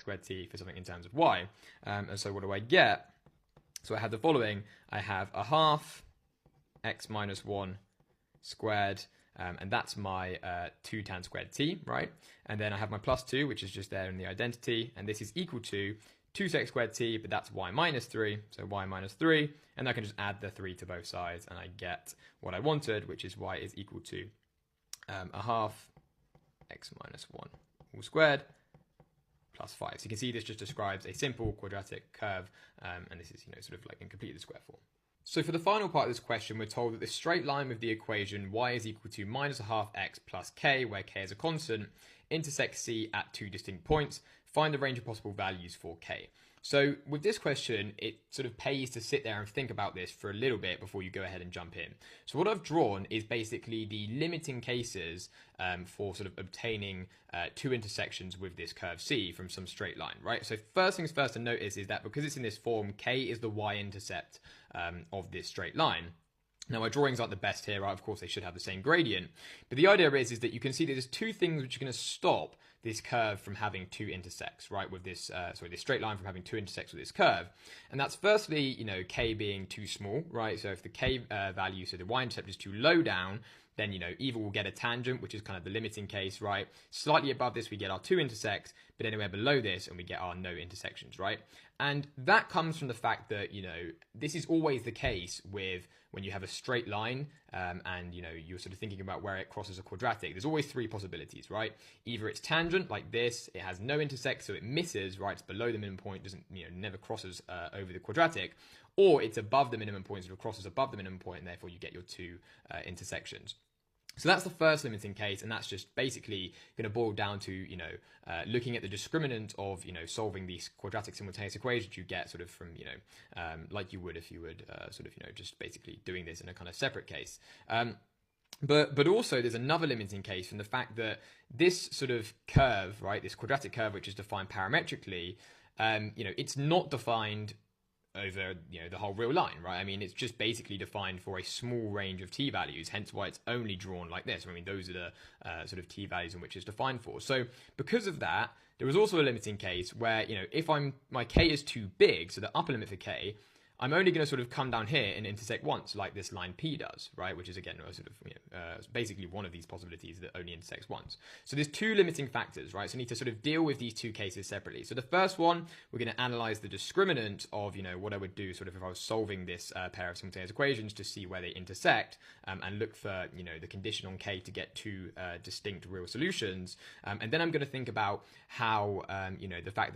squared t for something in terms of y. And so what do I get? So I have the following. I have a half x minus 1 squared, and that's my 2 tan squared t, right? And then I have my plus 2, which is just there in the identity, and this is equal to 2 sec squared t, but that's y minus 3, so y minus 3, and I can just add the 3 to both sides, and I get what I wanted, which is y is equal to a half x minus 1 all squared plus 5. So you can see this just describes a simple quadratic curve, and this is, sort of like in completely the square form. So for the final part of this question, we're told that the straight line with the equation y is equal to minus a half x plus k, where k is a constant, intersects c at 2 distinct points. Find the range of possible values for k. So with this question, it sort of pays to sit there and think about this for a little bit before you go ahead and jump in. So what I've drawn is basically the limiting cases for sort of obtaining 2 intersections with this curve C from some straight line, right? So first things first to notice is that because it's in this form, k is the y-intercept of this straight line. Now, my drawings aren't the best here, right? Of course, they should have the same gradient. But the idea is that you can see that there's 2 things which are going to stop this curve from having 2 intersects, right? With this, this straight line from having 2 intersects with this curve. And that's firstly, k being too small, right? So if the k value, so the y-intercept is too low down, then, either we'll get a tangent, which is kind of the limiting case, right? Slightly above this, we get our 2 intersects, but anywhere below this, and we get our no intersections, right? And that comes from the fact that, this is always the case with when you have a straight line and, you're sort of thinking about where it crosses a quadratic. There's always 3 possibilities, right? Either it's tangent like this, it has no intersect, so it misses, right? It's below the minimum point, doesn't, never crosses over the quadratic, or it's above the minimum point, so it crosses above the minimum point, and therefore you get your 2 intersections. So that's the first limiting case, and that's just basically going to boil down to, looking at the discriminant of, solving these quadratic simultaneous equations you get sort of from, like you would if you would just basically doing this in a kind of separate case. But also there's another limiting case from the fact that this sort of curve, right, this quadratic curve, which is defined parametrically, it's not defined over the whole real line, right? I mean, it's just basically defined for a small range of t values, hence why it's only drawn like this. I mean, those are the sort of t values in which it's defined for. So because of that, there was also a limiting case where if my k is too big, so the upper limit for k, I'm only going to sort of come down here and intersect once, like this line P does, right? Which is, again, sort of, basically one of these possibilities that only intersects once. So there's 2 limiting factors, right? So I need to sort of deal with these 2 cases separately. So the first one, we're going to analyze the discriminant of, what I would do sort of if I was solving this pair of simultaneous equations to see where they intersect and look for, the condition on K to get 2 distinct real solutions. And then I'm going to think about how, the fact that